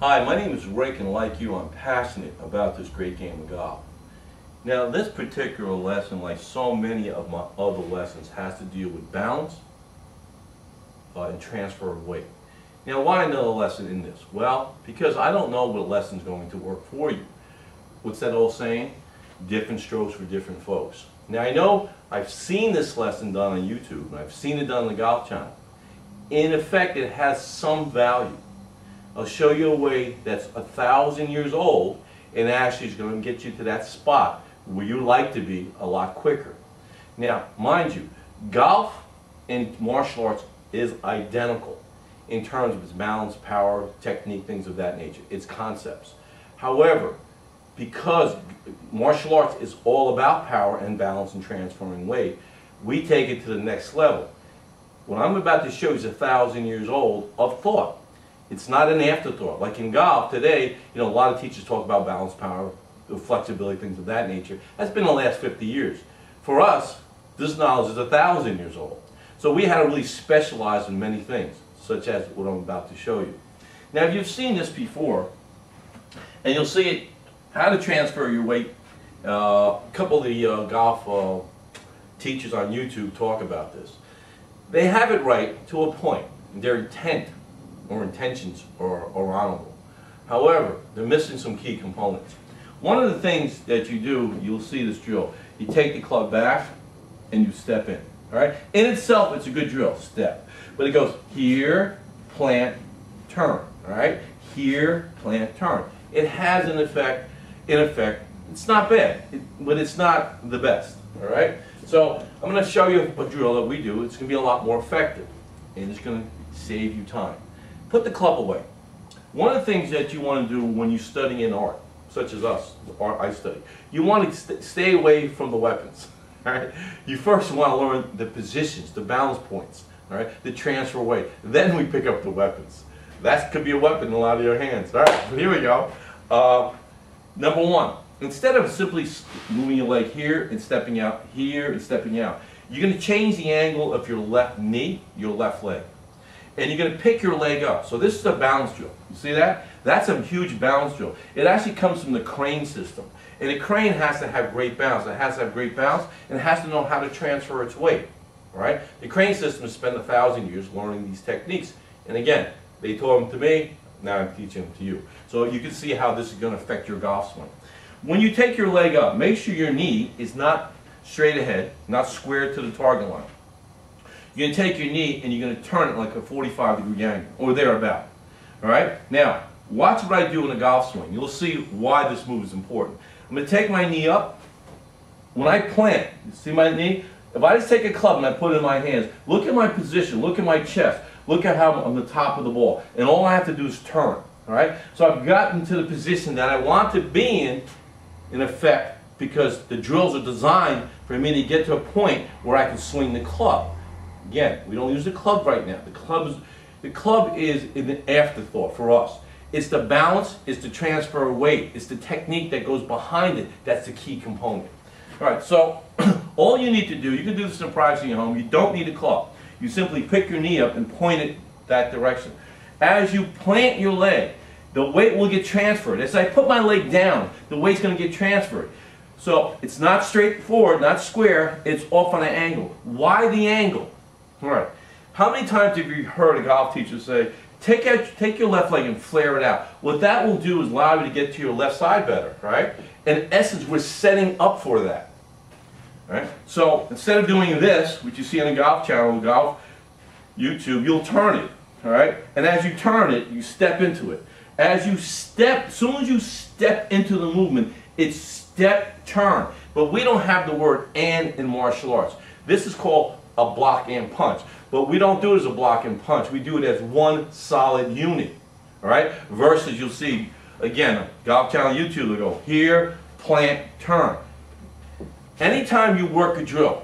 Hi, my name is Rick, and like you, I'm passionate about this great game of golf. Now, this particular lesson, like so many of my other lessons, has to deal with balance and transfer of weight. Now, why another lesson in this? Well, because I don't know what lesson's going to work for you. What's that old saying? Different strokes for different folks. Now, I know I've seen this lesson done on YouTube, and I've seen it done on the Golf Channel. In effect, it has some value. I'll show you a way that's 1,000 years old and actually is going to get you to that spot where you like to be a lot quicker. Now, mind you, golf and martial arts is identical in terms of its balance, power, technique, things of that nature. It's concepts. However, because martial arts is all about power and balance and transferring weight, we take it to the next level. What I'm about to show you is 1,000 years old of thought. It's not an afterthought. Like in golf today, a lot of teachers talk about balance, power, flexibility, things of that nature. That's been the last 50 years. For us, this knowledge is 1,000 years old. So we had to really specialize in many things, such as what I'm about to show you. Now, if you've seen this before, and you'll see it, how to transfer your weight. A couple of the golf teachers on YouTube talk about this. They have it right to a point. Their intent or intentions are honorable. However, they're missing some key components. One of the things that you do, you'll see this drill. You take the club back and you step in. All right? In itself, it's a good drill, step. But it goes here, plant, turn. All right? Here, plant, turn. It has an effect. In effect, it's not bad, but it's not the best. All right? So I'm going to show you a drill that we do. It's going to be a lot more effective, and it's going to save you time. Put the club away. One of the things that you want to do when you study in art, such as us, the art I study, you want to stay away from the weapons. All right? You first want to learn the positions, the balance points, all right? The transfer weight. Then we pick up the weapons. That could be a weapon in a lot of your hands. All right, so here we go. Number one, instead of simply moving your leg here and stepping out, here and stepping out, you're going to change the angle of your left knee, your left leg. And you're going to pick your leg up. So this is a balance drill. You see that? That's a huge balance drill. It actually comes from the crane system. And a crane has to have great balance. It has to have great balance, and it has to know how to transfer its weight. All right? The crane system has spent 1,000 years learning these techniques. And again, they taught them to me, now I'm teaching them to you. So you can see how this is going to affect your golf swing. When you take your leg up, make sure your knee is not straight ahead, not square to the target line. You're going to take your knee and you're going to turn it like a 45-degree angle, or thereabout. All right? Now, watch what I do in a golf swing. You'll see why this move is important. I'm going to take my knee up. When I plant, you see my knee? If I just take a club and I put it in my hands, look at my position, look at my chest, look at how I'm on the top of the ball. And all I have to do is turn. All right? So I've gotten to the position that I want to be in effect, because the drills are designed for me to get to a point where I can swing the club. Again, we don't use the club right now. The club is an afterthought for us. It's the balance, it's the transfer of weight, it's the technique that goes behind it. That's the key component. All right, so all you need to do, you can do this in privacy at home. You don't need a club. You simply pick your knee up and point it that direction. As you plant your leg, the weight will get transferred. As I put my leg down, the weight's going to get transferred. So it's not straight forward, not square, it's off on an angle. Why the angle? All right. How many times have you heard a golf teacher say, take your left leg and flare it out? What that will do is allow you to get to your left side better, right? In essence, we're setting up for that. Right? So instead of doing this, which you see on the Golf Channel, Golf YouTube, you'll turn it. All right? And as you turn it, you step into it. As soon as you step into the movement, it's step, turn. But we don't have the word "and" in martial arts. This is called a block and punch. But we don't do it as a block and punch. We do it as one solid unit. All right? Versus, you'll see, again, Golf Channel YouTube, they go here, plant, turn. Anytime you work a drill,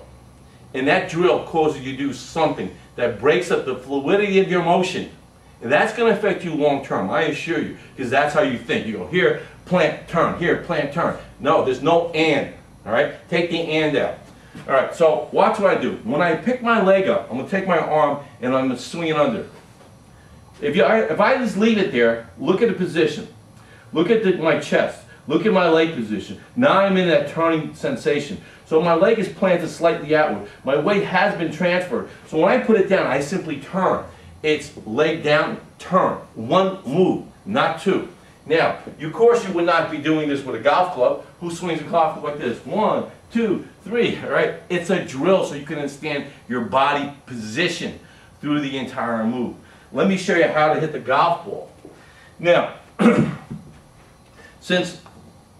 and that drill causes you to do something that breaks up the fluidity of your motion, and that's going to affect you long term, I assure you, because that's how you think. You go here, plant, turn, here, plant, turn. No, there's no "and." All right? Take the "and" out. All right, so watch what I do. When I pick my leg up, I'm going to take my arm and I'm going to swing it under. If I just leave it there, look at the position. Look at my chest. Look at my leg position. Now I'm in that turning sensation. So my leg is planted slightly outward. My weight has been transferred. So when I put it down, I simply turn. It's leg down, turn. One move, not two. Now, of course you would not be doing this with a golf club. Who swings a golf club like this? 1, 2, 3, all right? It's a drill so you can understand your body position through the entire move. Let me show you how to hit the golf ball. Now, since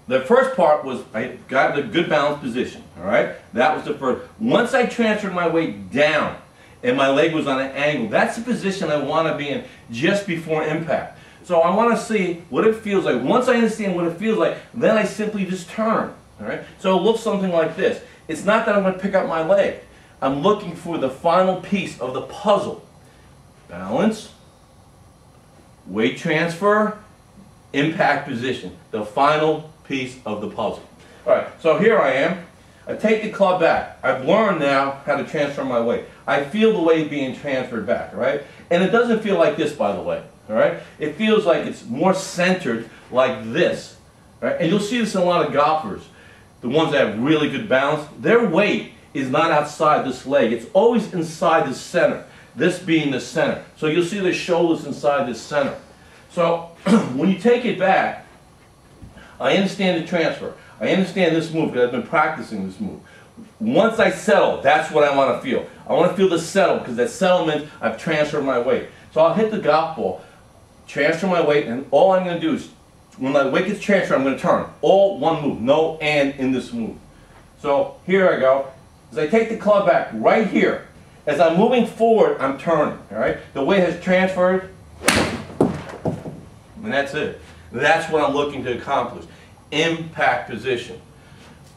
the first part was I got in a good balanced position, all right? That was the first. Once I transferred my weight down and my leg was on an angle, that's the position I want to be in just before impact. So I want to see what it feels like. Once I understand what it feels like, then I simply just turn, all right? So it looks something like this. It's not that I'm going to pick up my leg. I'm looking for the final piece of the puzzle. Balance, weight transfer, impact position. The final piece of the puzzle. All right, so here I am. I take the club back. I've learned now how to transfer my weight. I feel the weight being transferred back, all right? And it doesn't feel like this, by the way, all right? It feels like it's more centered like this, all right? And you'll see this in a lot of golfers, the ones that have really good balance. Their weight is not outside this leg. It's always inside the center, this being the center. So you'll see the shoulders inside the center. So when you take it back, I understand the transfer. I understand this move because I've been practicing this move. Once I settle, that's what I want to feel. I want to feel the settle because that settlement, I've transferred my weight. So I'll hit the golf ball, transfer my weight, and all I'm going to do is, when my weight gets transferred, I'm going to turn. All one move, no and in this move. So here I go. As I take the club back right here, as I'm moving forward, I'm turning. All right? The weight has transferred, and that's it. That's what I'm looking to accomplish. Impact position.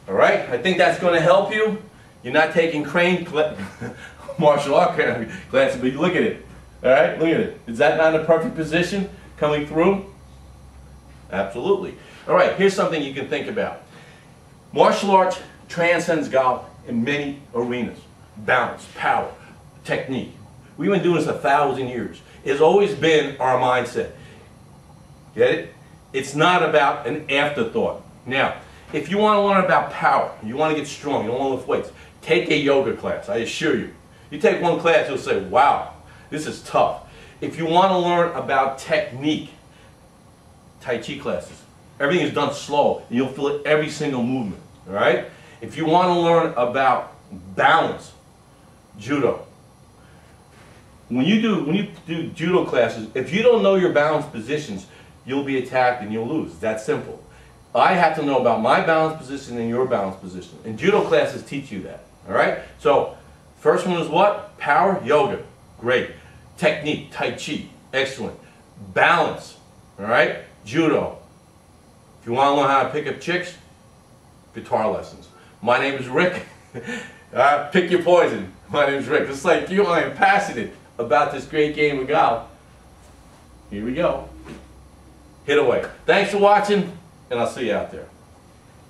All right? I think that's going to help you. You're not taking crane martial art classes, but look at it. All right? Look at it. Is that not a perfect position coming through? Absolutely. All right, here's something you can think about. Martial arts transcends golf in many arenas. Balance, power, technique. We've been doing this 1,000 years. It's always been our mindset. Get it? It's not about an afterthought. Now, if you want to learn about power, you want to get strong, you don't want to lift weights, take a yoga class, I assure you. You take one class, you'll say, wow, this is tough. If you want to learn about technique, Tai Chi classes. Everything is done slow, and you'll feel it every single movement, all right? If you want to learn about balance, judo. When you do judo classes, if you don't know your balance positions, you'll be attacked and you'll lose. That's simple. I have to know about my balance position and your balance position. And judo classes teach you that, all right? So, first one is what? Power, yoga. Great. Technique, Tai Chi. Excellent. Balance, all right? Judo. If you want to learn how to pick up chicks, guitar lessons. My name is Rick. Pick your poison. My name is Rick. Just like you, I am passionate about this great game of golf. Here we go. Hit away. Thanks for watching, and I'll see you out there.